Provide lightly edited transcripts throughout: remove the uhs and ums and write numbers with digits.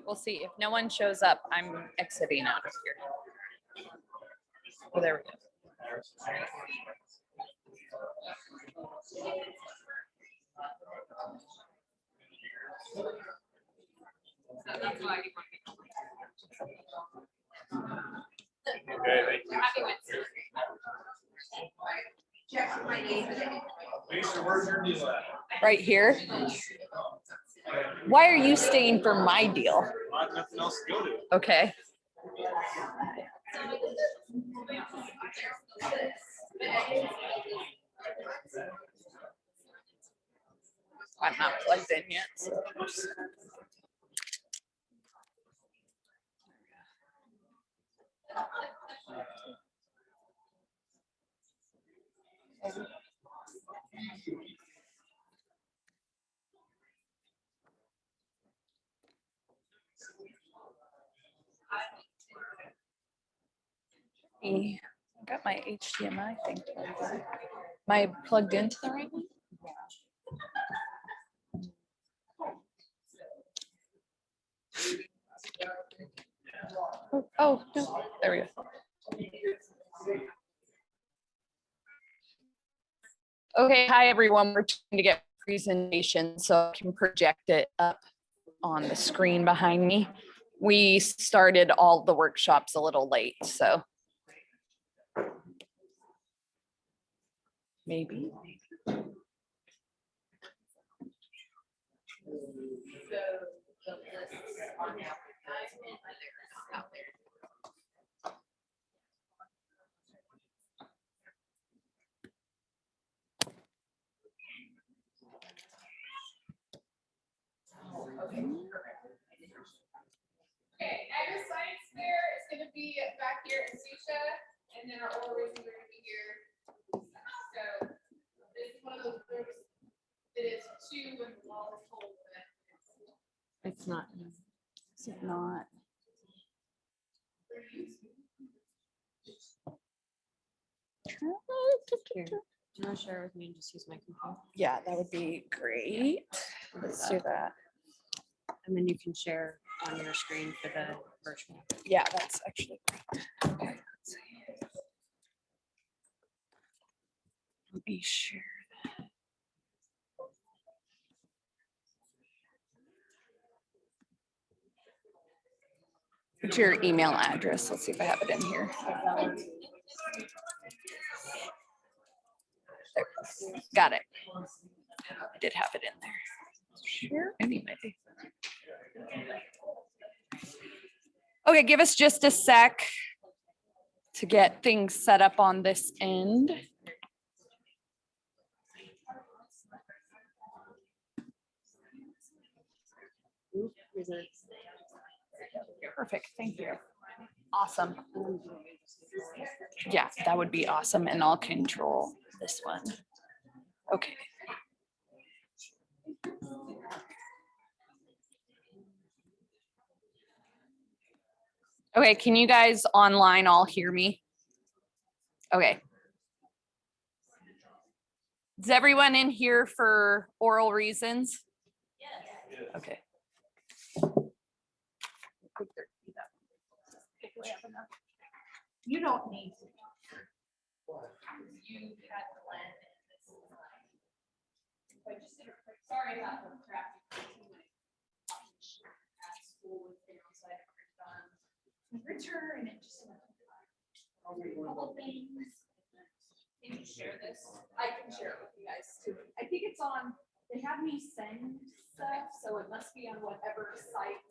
We'll see. If no one shows up, I'm exiting out of here. Oh, there we go. Lisa, where's your deal at? Right here. Why are you staying for my deal? I have nothing else to go to. Okay. I'm not plugged in yet. So. I got my HDMI thing plugged in. Am I plugged into the right one? Oh, no. There we go. Okay, hi everyone. We're trying to get presentation so I can project it up on the screen behind me. We started all the workshops a little late, so. Maybe. Okay, ag science fair is going to be back here in Susha, and then our oral reasons are going to be here. So this is one of those groups that is two and the wall is whole. It's not. Is it not? Here. Do you want to share with me and just use my computer? Yeah, that would be great. Let's do that. And then you can share on your screen for the virtual. Yeah, that's actually great. Okay, let's see. Let me share that. What's your email address? Let's see if I have it in here. There. Got it. I did have it in there. Sure. Anyway. Okay, give us just a sec to get things set up on this end. Perfect, thank you. Awesome. Yeah, that would be awesome, and I'll control this one. Okay. Okay, can you guys online all hear me? Okay. Is everyone in here for oral reasons? Yes. Okay. You don't need to. You had the land. Sorry about the traffic. Richer and it just. Couple things. Can you share this? I can share it with you guys too. I think it's on, they have me send stuff, so it must be on whatever site.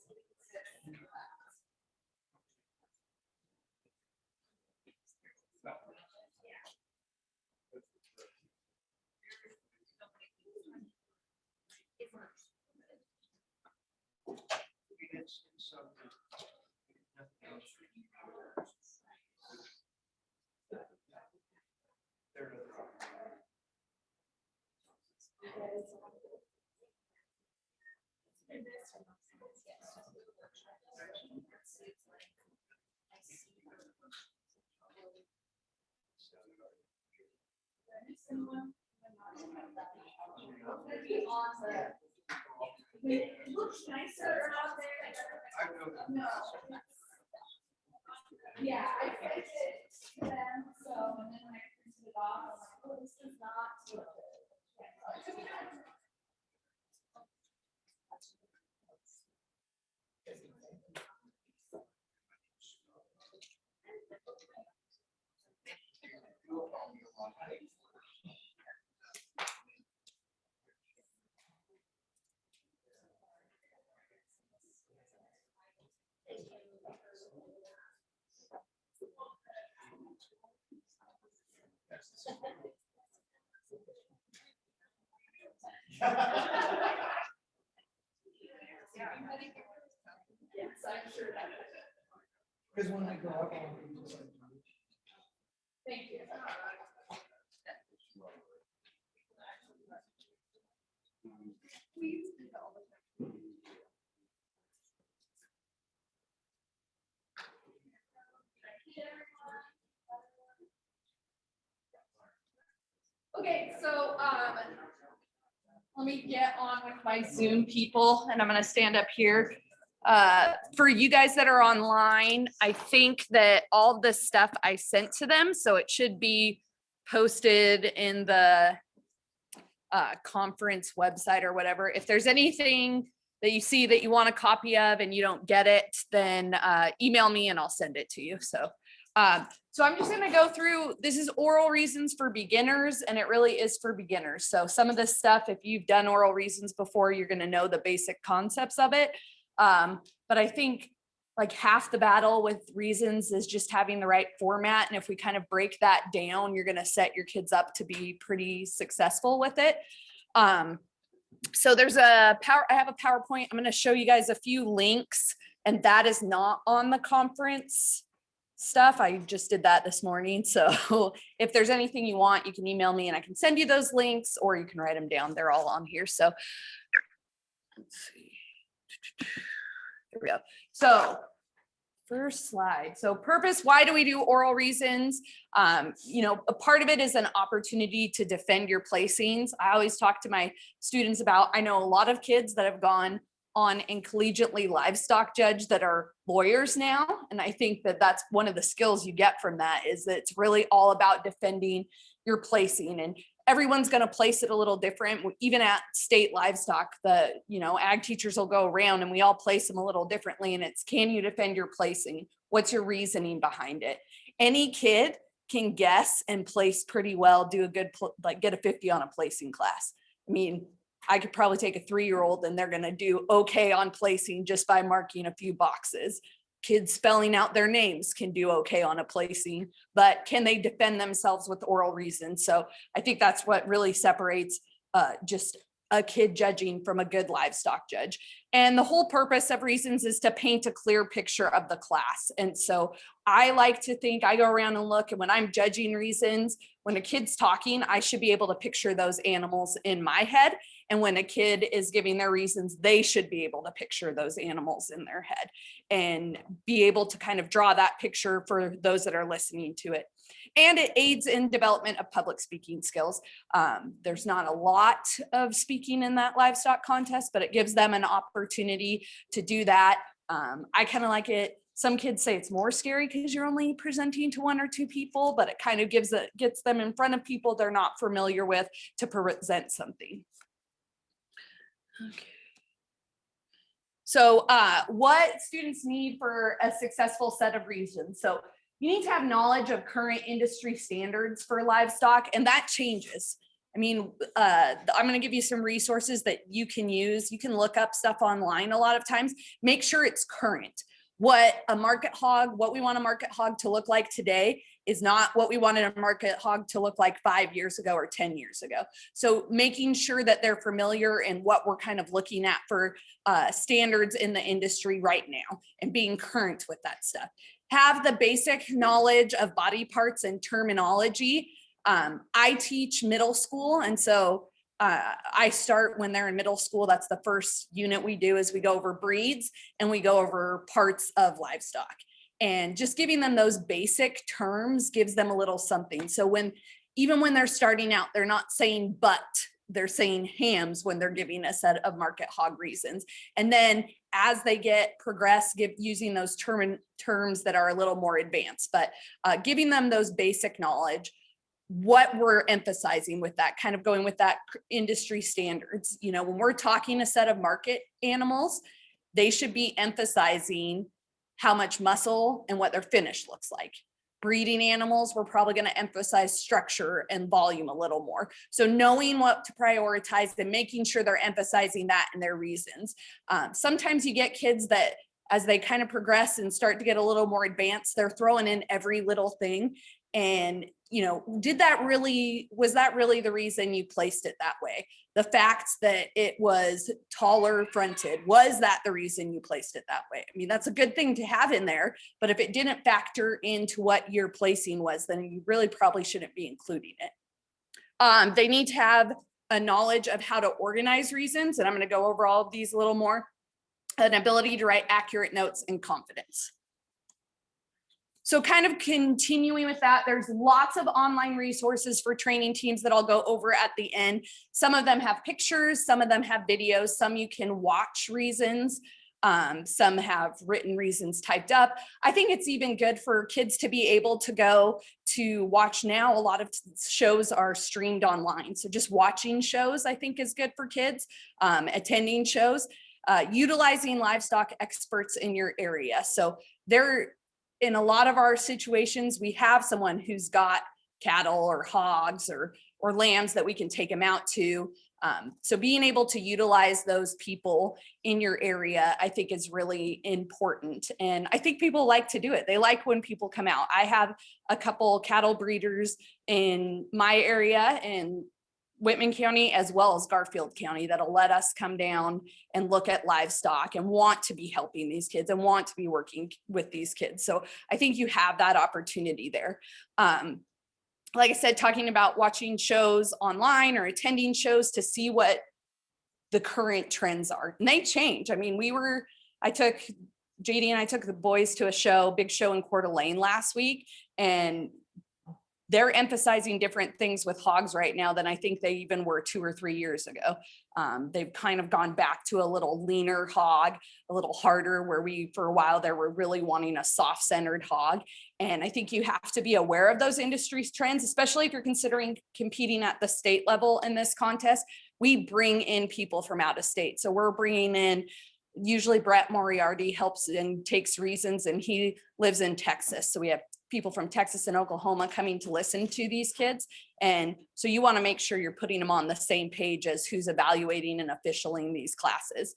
It looks nicer out there. No. Yeah, I sent it to them, so, and then when I printed it off, I was like, oh, this is not. Yes, I'm sure that. Because when I go up, I'll be just like. Thank you. Please. Okay, so let me get on with my Zoom people, and I'm gonna stand up here. For you guys that are online, I think that all this stuff I sent to them, so it should be posted in the conference website or whatever. If there's anything that you see that you want a copy of and you don't get it, then email me and I'll send it to you. So I'm just gonna go through, this is oral reasons for beginners, and it really is for beginners. So some of this stuff, if you've done oral reasons before, you're gonna know the basic concepts of it. But I think like half the battle with reasons is just having the right format. And if we kind of break that down, you're gonna set your kids up to be pretty successful with it. So there's I have a PowerPoint. I'm gonna show you guys a few links, and that is not on the conference stuff. I just did that this morning. So if there's anything you want, you can email me and I can send you those links, or you can write them down. They're all on here. So let's see. Here we go. So first slide. So purpose, why do we do oral reasons? You know, a part of it is an opportunity to defend your placings. I always talk to my students about, I know a lot of kids that have gone on and collegiately livestock judge that are lawyers now. And I think that that's one of the skills you get from that, is that it's really all about defending your placing, and everyone's going to place it a little different. Even at state livestock, the, you know, ag teachers will go around and we all place them a little differently. And it's, can you defend your placing? What's your reasoning behind it? Any kid can guess and place pretty well, do a good, like get a 50 on a placing class. I mean, I could probably take a 3-year-old and they're going to do okay on placing just by marking a few boxes. Kids spelling out their names can do okay on a placing, but can they defend themselves with oral reasons? So I think that's what really separates just a kid judging from a good livestock judge. And the whole purpose of reasons is to paint a clear picture of the class. And so I like to think, I go around and look, and when I'm judging reasons, when a kid's talking, I should be able to picture those animals in my head. And when a kid is giving their reasons, they should be able to picture those animals in their head and be able to kind of draw that picture for those that are listening to it. And it aids in development of public speaking skills. There's not a lot of speaking in that livestock contest, but it gives them an opportunity to do that. I kind of like it. Some kids say it's more scary because you're only presenting to 1 or 2 people, but it kind of gets them in front of people they're not familiar with to present something. Okay. So what students need for a successful set of reasons. So you need to have knowledge of current industry standards for livestock, and that changes. I mean, I'm going to give you some resources that you can use. You can look up stuff online a lot of times. Make sure it's current. What a market hog, what we want a market hog to look like today is not what we wanted a market hog to look like 5 years ago or 10 years ago. So making sure that they're familiar in what we're kind of looking at for standards in the industry right now and being current with that stuff. Have the basic knowledge of body parts and terminology. I teach middle school, and so I start when they're in middle school. That's the first unit we do, is we go over breeds and we go over parts of livestock. And just giving them those basic terms gives them a little something. So even when they're starting out, they're not saying but, they're saying hams when they're giving a set of market hog reasons. And then as they progress, using those terms that are a little more advanced, but giving them those basic knowledge, what we're emphasizing with that, kind of going with that industry standards. You know, when we're talking a set of market animals, they should be emphasizing how much muscle and what their finish looks like. Breeding animals, we're probably going to emphasize structure and volume a little more. So knowing what to prioritize and making sure they're emphasizing that and their reasons. Sometimes you get kids that as they kind of progress and start to get a little more advanced, they're throwing in every little thing. And, you know, was that really the reason you placed it that way? The fact that it was taller fronted, was that the reason you placed it that way? I mean, that's a good thing to have in there, but if it didn't factor into what your placing was, then you really probably shouldn't be including it. They need to have a knowledge of how to organize reasons, and I'm going to go over all of these a little more. An ability to write accurate notes and confidence. So kind of continuing with that, there's lots of online resources for training teams that I'll go over at the end. Some of them have pictures, some of them have videos, some you can watch reasons, some have written reasons typed up. I think it's even good for kids to be able to go to watch now. A lot of shows are streamed online. So just watching shows, I think, is good for kids, attending shows, utilizing livestock experts in your area. So in a lot of our situations, we have someone who's got cattle or hogs or lambs that we can take them out to. So being able to utilize those people in your area, I think, is really important. And I think people like to do it. They like when people come out. I have a couple cattle breeders in my area in Whitman County as well as Garfield County that'll let us come down and look at livestock and want to be helping these kids and want to be working with these kids. So I think you have that opportunity there. Like I said, talking about watching shows online or attending shows to see what the current trends are. And they change. I mean, JD and I took the boys to a big show in Coeur d'Alene last week, and they're emphasizing different things with hogs right now than I think they even were 2 or 3 years ago. They've kind of gone back to a little leaner hog, a little harder, where for a while there, were really wanting a soft-centered hog. And I think you have to be aware of those industry trends, especially if you're considering competing at the state level in this contest. We bring in people from out of state. So we're bringing in, usually Brett Moriarty helps and takes reasons, and he lives in Texas. So we have people from Texas and Oklahoma coming to listen to these kids. And so you want to make sure you're putting them on the same page as who's evaluating and officialing these classes.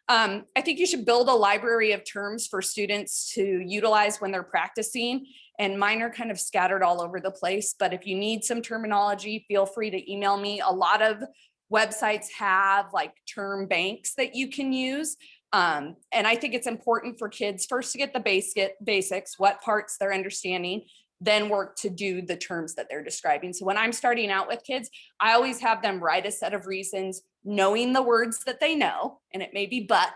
I think you should build a library of terms for students to utilize when they're practicing. And mine are kind of scattered all over the place, but if you need some terminology, feel free to email me. A lot of websites have like term banks that you can use. And I think it's important for kids first to get the basics, what parts they're understanding, then work to do the terms that they're describing. So when I'm starting out with kids, I always have them write a set of reasons, knowing the words that they know, and it may be butt,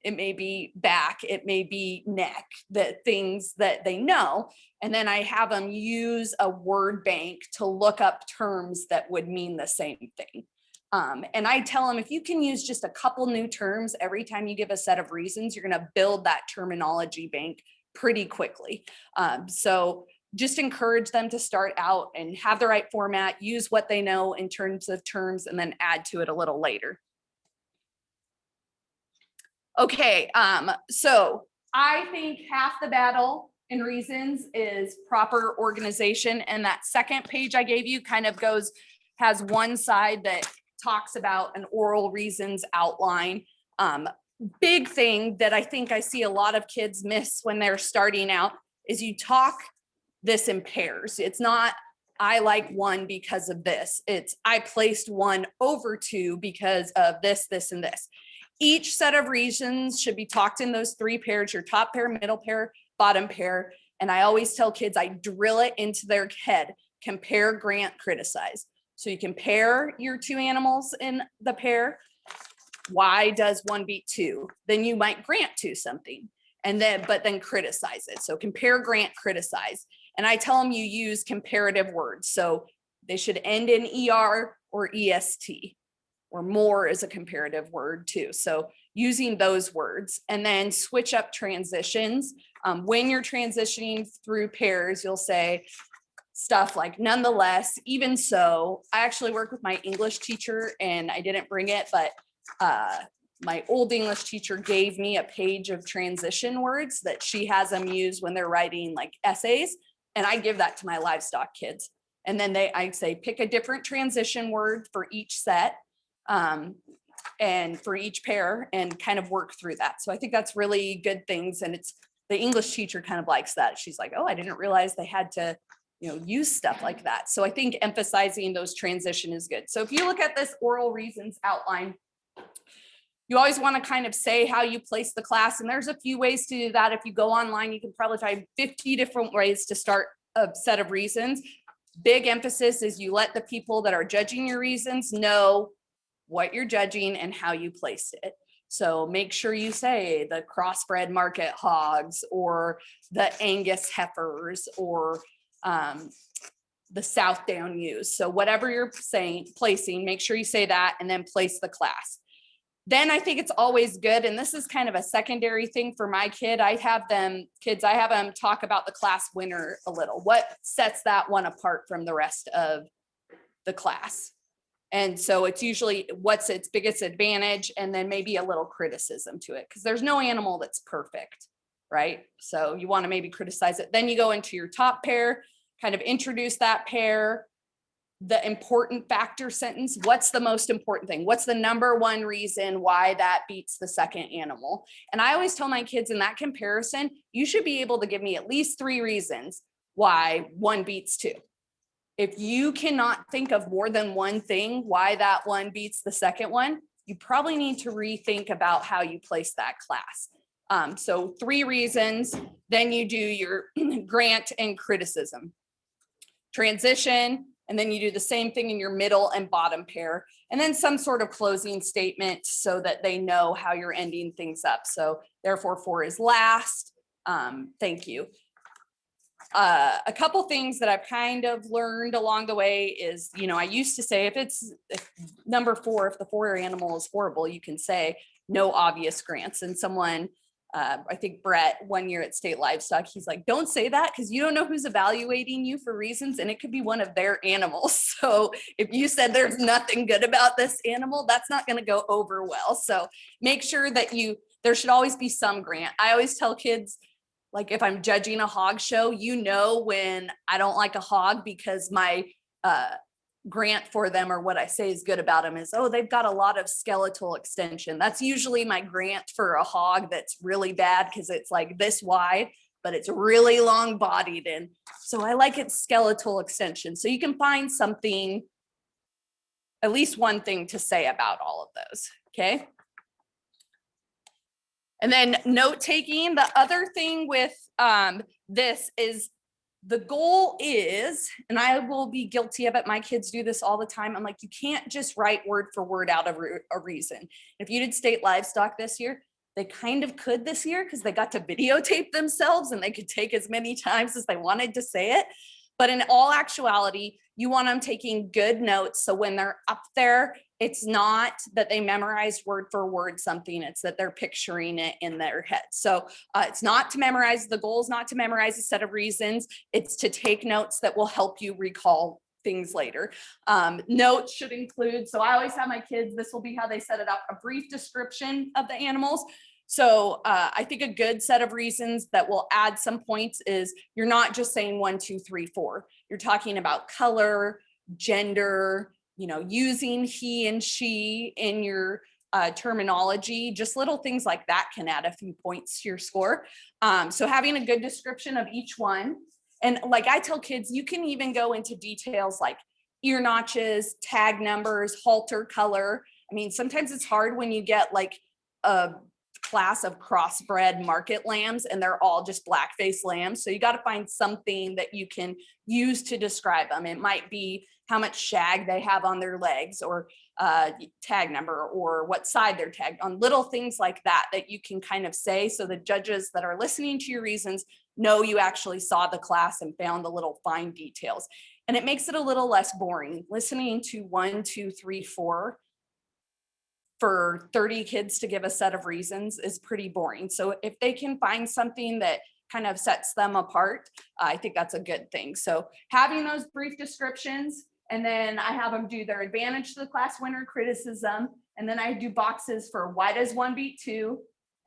it may be back, it may be neck, the things that they know. And then I have them use a word bank to look up terms that would mean the same thing. And I tell them, if you can use just a couple new terms every time you give a set of reasons, you're going to build that terminology bank pretty quickly. So just encourage them to start out and have the right format, use what they know in terms of terms, and then add to it a little later. Okay, so I think half the battle in reasons is proper organization. And that second page I gave you kind of has one side that talks about an oral reasons outline. Big thing that I think I see a lot of kids miss when they're starting out is you talk this in pairs. It's not, I like 1 because of this. It's, I placed 1 over 2 because of this, this, and this. Each set of reasons should be talked in those 3 pairs, your top pair, middle pair, bottom pair. And I always tell kids, I drill it into their head, compare, grant, criticize. So you compare your 2 animals in the pair. Why does 1 beat 2? Then you might grant 2 something, but then criticize it. So compare, grant, criticize. And I tell them you use comparative words. So they should end in ER or EST, or more is a comparative word too. So using those words, and then switch up transitions. When you're transitioning through pairs, you'll say stuff like nonetheless, even so. I actually work with my English teacher and I didn't bring it, but my old English teacher gave me a page of transition words that she has them use when they're writing like essays. And I give that to my livestock kids. And then I say, pick a different transition word for each set and for each pair and kind of work through that. So I think that's really good things. And it's the English teacher kind of likes that. She's like, oh, I didn't realize they had to, use stuff like that. So I think emphasizing those transition is good. So if you look at this oral reasons outline, you always want to kind of say how you place the class. And there's a few ways to do that. If you go online, you can probably find 50 different ways to start a set of reasons. Big emphasis is you let the people that are judging your reasons know what you're judging and how you place it. So make sure you say the crossbred market hogs or the Angus heifers or the South Down ewes. So whatever you're placing, make sure you say that and then place the class. Then I think it's always good, and this is kind of a secondary thing for my kid. I have them talk about the class winner a little. What sets that one apart from the rest of the class? And so it's usually what's its biggest advantage, and then maybe a little criticism to it, because there's no animal that's perfect, right? So you want to maybe criticize it. Then you go into your top pair, kind of introduce that pair, the important factor sentence. What's the most important thing? What's the number one reason why that beats the second animal? And I always tell my kids in that comparison, you should be able to give me at least 3 reasons why one beats 2. If you cannot think of more than one thing why that one beats the second one, you probably need to rethink about how you place that class. So 3 reasons, then you do your grant and criticism. Transition, and then you do the same thing in your middle and bottom pair, and then some sort of closing statement so that they know how you're ending things up. So therefore 4 is last. Thank you. A couple things that I've kind of learned along the way is, I used to say if number 4, if the 4 animal is horrible, you can say no obvious grants. And someone, I think Brett, one year at State Livestock, he's like, don't say that because you don't know who's evaluating you for reasons, and it could be one of their animals. So if you said there's nothing good about this animal, that's not going to go over well. So make sure that there should always be some grant. I always tell kids, like if I'm judging a hog show, when I don't like a hog because my grant for them or what I say is good about them is, oh, they've got a lot of skeletal extension. That's usually my grant for a hog that's really bad because it's like this wide, but it's really long bodied. And so I like its skeletal extension. So you can find something, at least one thing to say about all of those. Okay. And then note taking, the other thing with this is the goal is, and I will be guilty of it, my kids do this all the time. I'm like, you can't just write word for word out of a reason. If you did State Livestock this year, they kind of could this year because they got to videotape themselves and they could take as many times as they wanted to say it. But in all actuality, you want them taking good notes. So when they're up there, it's not that they memorized word for word something, it's that they're picturing it in their head. So it's not to memorize, the goal is not to memorize a set of reasons, it's to take notes that will help you recall things later. Notes should include, so I always have my kids, this will be how they set it up, a brief description of the animals. So I think a good set of reasons that will add some points is you're not just saying 1, 2, 3, 4. You're talking about color, gender, using he and she in your terminology. Just little things like that can add a few points to your score. So having a good description of each one. And like I tell kids, you can even go into details like ear notches, tag numbers, halter color. I mean, sometimes it's hard when you get like a class of crossbred market lambs and they're all just black-faced lambs. So you got to find something that you can use to describe them. It might be how much shag they have on their legs or tag number or what side they're tagged on, little things like that that you can kind of say so the judges that are listening to your reasons know you actually saw the class and found the little fine details. And it makes it a little less boring. Listening to 1, 2, 3, 4 for 30 kids to give a set of reasons is pretty boring. So if they can find something that kind of sets them apart, I think that's a good thing. So having those brief descriptions, and then I have them do their advantage to the class, winner, criticism, and then I do boxes for why does 1 beat 2,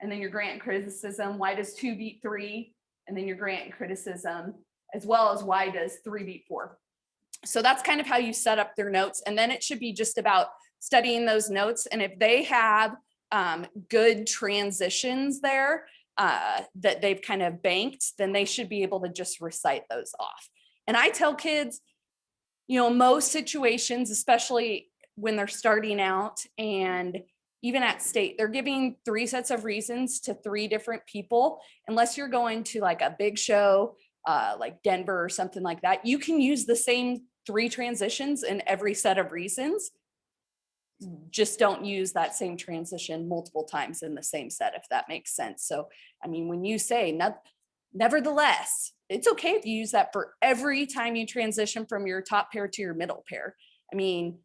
and then your grant and criticism, why does 2 beat 3, and then your grant and criticism, as well as why does 3 beat 4. So that's kind of how you set up their notes. And then it should be just about studying those notes. And if they have good transitions there that they've kind of banked, then they should be able to just recite those off. And I tell kids, you know, most situations, especially when they're starting out and even at state, they're giving 3 sets of reasons to 3 different people. Unless you're going to like a big show, like Denver or something like that, you can use the same 3 transitions in every set of reasons. Just don't use that same transition multiple times in the same set, if that makes sense. So, I mean, when you say nevertheless, it's okay if you use that for every time you transition from your top pair to your middle pair. I mean,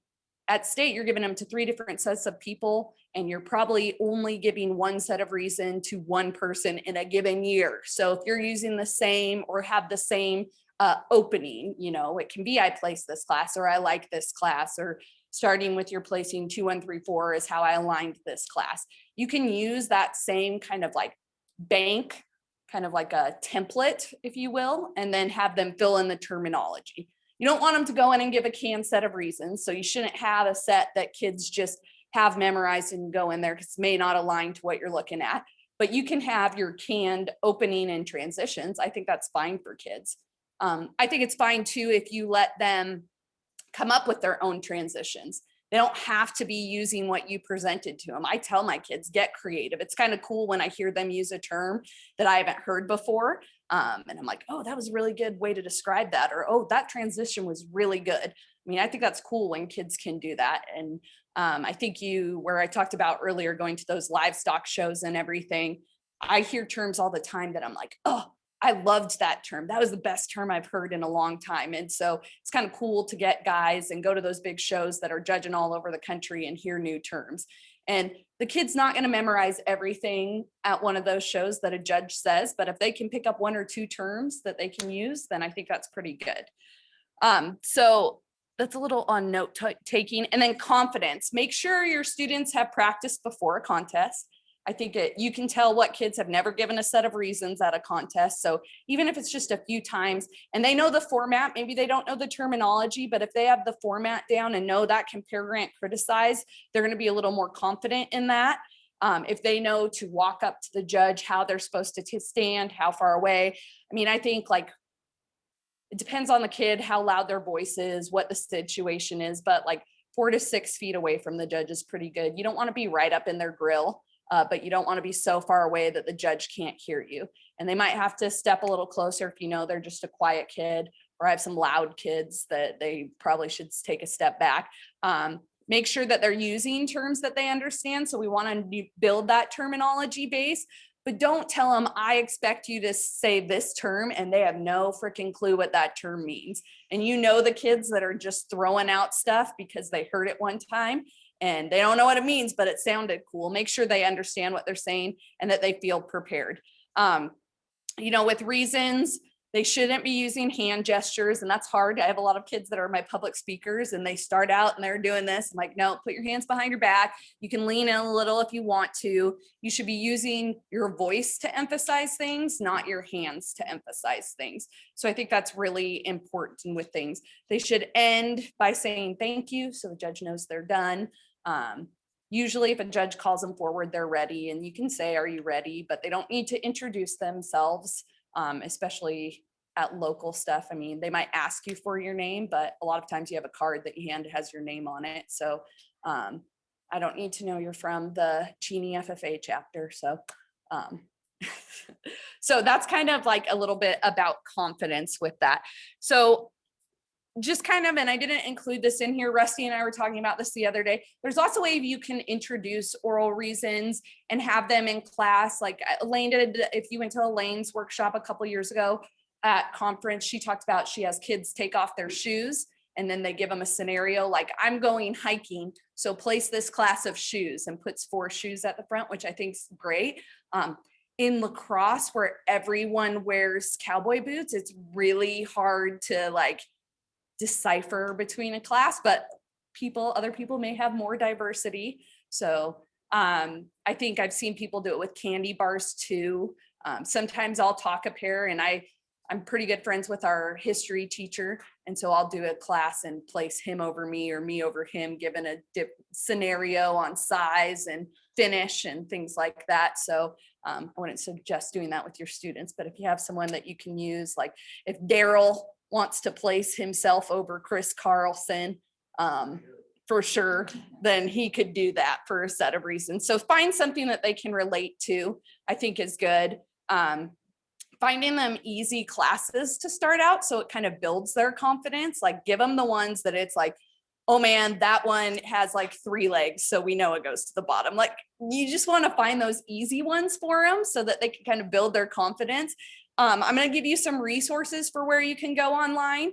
at state, you're giving them to 3 different sets of people, and you're probably only giving 1 set of reason to 1 person in a given year. So if you're using the same or have the same opening, you know, it can be I place this class, or I like this class, or starting with your placing 2, 1, 3, 4 is how I aligned this class. You can use that same kind of like bank, kind of like a template, if you will, and then have them fill in the terminology. You don't want them to go in and give a canned set of reasons. So you shouldn't have a set that kids just have memorized and go in there because it may not align to what you're looking at. But you can have your canned opening and transitions. I think that's fine for kids. I think it's fine too if you let them come up with their own transitions. They don't have to be using what you presented to them. I tell my kids, get creative. It's kind of cool when I hear them use a term that I haven't heard before. And I'm like, oh, that was a really good way to describe that. Or, oh, that transition was really good. I mean, I think that's cool when kids can do that. And I think where I talked about earlier, going to those livestock shows and everything, I hear terms all the time that I'm like, oh, I loved that term. That was the best term I've heard in a long time. And so it's kind of cool to get guys and go to those big shows that are judging all over the country and hear new terms. And the kid's not going to memorize everything at one of those shows that a judge says, but if they can pick up 1 or 2 terms that they can use, then I think that's pretty good. So that's a little on note taking. And then confidence. Make sure your students have practiced before a contest. I think you can tell what kids have never given a set of reasons at a contest. So even if it's just a few times and they know the format, maybe they don't know the terminology, but if they have the format down and know that compare, grant, criticize, they're going to be a little more confident in that. If they know to walk up to the judge, how they're supposed to stand, how far away. I mean, I think like it depends on the kid, how loud their voice is, what the situation is, but like 4 to 6 feet away from the judge is pretty good. You don't want to be right up in their grill. But you don't want to be so far away that the judge can't hear you. And they might have to step a little closer if you know they're just a quiet kid, or I have some loud kids that they probably should take a step back. Make sure that they're using terms that they understand. So we want to build that terminology base, but don't tell them, I expect you to say this term, and they have no freaking clue what that term means. And you know the kids that are just throwing out stuff because they heard it one time and they don't know what it means, but it sounded cool. Make sure they understand what they're saying and that they feel prepared. You know, with reasons, they shouldn't be using hand gestures, and that's hard. I have a lot of kids that are my public speakers and they start out and they're doing this. I'm like, no, put your hands behind your back. You can lean in a little if you want to. You should be using your voice to emphasize things, not your hands to emphasize things. So I think that's really important with things. They should end by saying thank you so the judge knows they're done. Usually if a judge calls them forward, they're ready, and you can say, are you ready? But they don't need to introduce themselves, especially at local stuff. I mean, they might ask you for your name, but a lot of times you have a card that you hand has your name on it. So I don't need to know you're from the Cheney FFA chapter. So so that's kind of like a little bit about confidence with that. So just kind of, and I didn't include this in here, Rusty and I were talking about this the other day. There's also a way you can introduce oral reasons and have them in class. Like Elaine did, if you went to Elaine's workshop a couple years ago at conference, she talked about she has kids take off their shoes And then they give them a scenario like, I'm going hiking, so place this class of shoes, and puts 4 shoes at the front, which I think is great. In lacrosse, where everyone wears cowboy boots, it's really hard to like decipher between a class, but other people may have more diversity. So I think I've seen people do it with candy bars too. Sometimes I'll talk a pair, and I'm pretty good friends with our history teacher. And so I'll do a class and place him over me or me over him, given a scenario on size and finish and things like that. So I wouldn't suggest doing that with your students, but if you have someone that you can use, like if Daryl wants to place himself over Chris Carlson, for sure, then he could do that for a set of reasons. So find something that they can relate to, I think is good. Finding them easy classes to start out, so it kind of builds their confidence. Like give them the ones that it's like, oh man, that one has like 3 legs, so we know it goes to the bottom. Like you just want to find those easy ones for them so that they can kind of build their confidence. I'm going to give you some resources for where you can go online.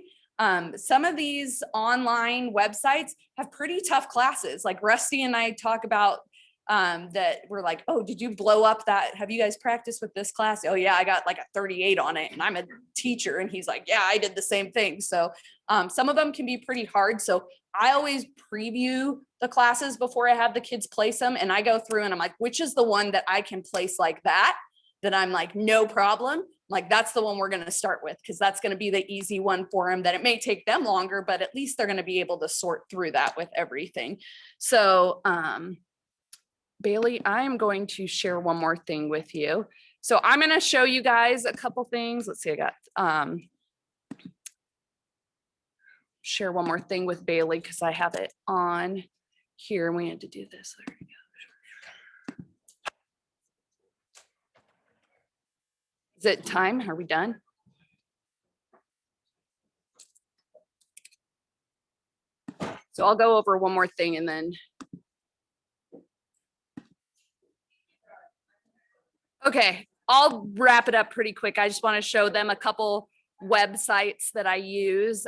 Some of these online websites have pretty tough classes. Like Rusty and I talk about that we're like, oh, did you blow up that? Have you guys practiced with this class? Oh yeah, I got like a 38 on it, and I'm a teacher. And he's like, yeah, I did the same thing. So some of them can be pretty hard. So I always preview the classes before I have the kids place them. And I go through and I'm like, which is the one that I can place like that I'm like, no problem. Like that's the one we're going to start with, because that's going to be the easy one for them. That it may take them longer, but at least they're going to be able to sort through that with everything. So Bailey, I am going to share one more thing with you. So I'm going to show you guys a couple things. Let's see, I got share one more thing with Bailey because I have it on here and we had to do this. There we go. Is it time? Are we done? So I'll go over one more thing and then. Okay, I'll wrap it up pretty quick. I just want to show them a couple websites that I use.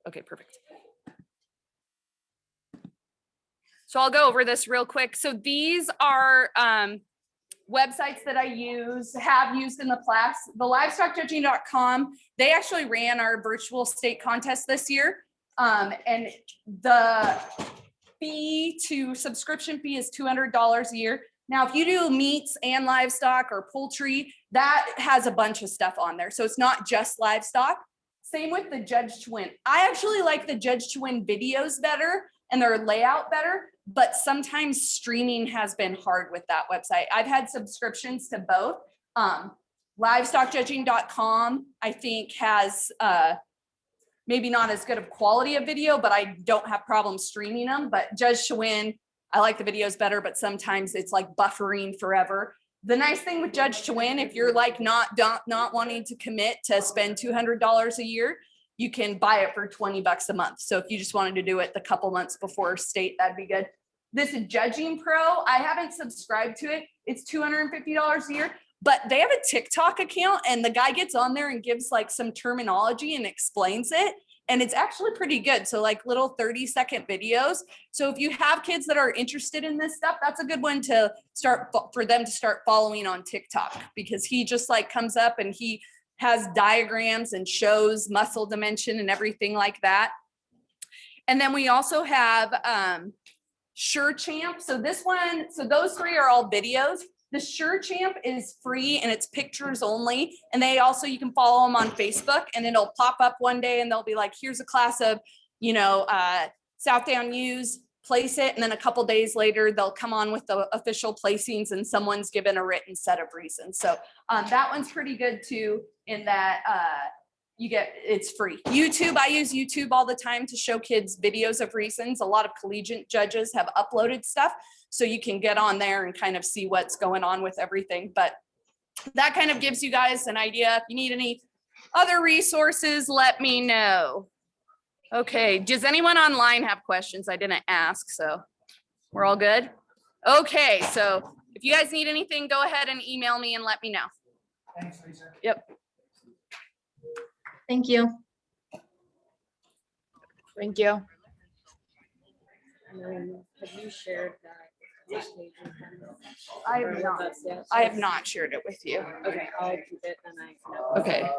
Okay, perfect. So I'll go over this real quick. So these are websites that I have used in the class. The livestockjudging.com, they actually ran our virtual state contest this year. And the subscription fee is $200 a year. Now, if you do meats and livestock or poultry, that has a bunch of stuff on there. So it's not just livestock. Same with the Judge to Win. I actually like the Judge to Win videos better and their layout better, but sometimes streaming has been hard with that website. I've had subscriptions to both. Livestockjudging.com, I think, has maybe not as good of quality of video, but I don't have problems streaming them. But Judge to Win, I like the videos better, but sometimes it's like buffering forever. The nice thing with Judge to Win, if you're like not wanting to commit to spend $200 a year, you can buy it for $20 a month. So if you just wanted to do it the couple months before state, that'd be good. This is Judging Pro. I haven't subscribed to it. It's $250 a year, but they have a TikTok account and the guy gets on there and gives like some terminology and explains it. And it's actually pretty good. So like little 30-second videos. So if you have kids that are interested in this stuff, that's a good one to start for them to start following on TikTok, because he just like comes up and he has diagrams and shows muscle dimension and everything like that. And then we also have SureChamp. So this one, so those 3 are all videos. The SureChamp is free and it's pictures only. And they also, you can follow them on Facebook and it'll pop up one day and they'll be like, here's a class of, Southdown Ewes, place it. And then a couple days later, they'll come on with the official placings and someone's given a written set of reasons. So that one's pretty good too, in that it's free. YouTube, I use YouTube all the time to show kids videos of reasons. A lot of collegiate judges have uploaded stuff, so you can get on there and kind of see what's going on with everything. But that kind of gives you guys an idea. If you need any other resources, let me know. Okay, does anyone online have questions? I didn't ask, so we're all good? Okay, so if you guys need anything, go ahead and email me and let me know. Thanks, Lisa. Yep. Thank you. Thank you. And then have you shared that page with them? I Or have with not, us yet? I have not shared it with you. Okay, I'll keep it and I can. Okay.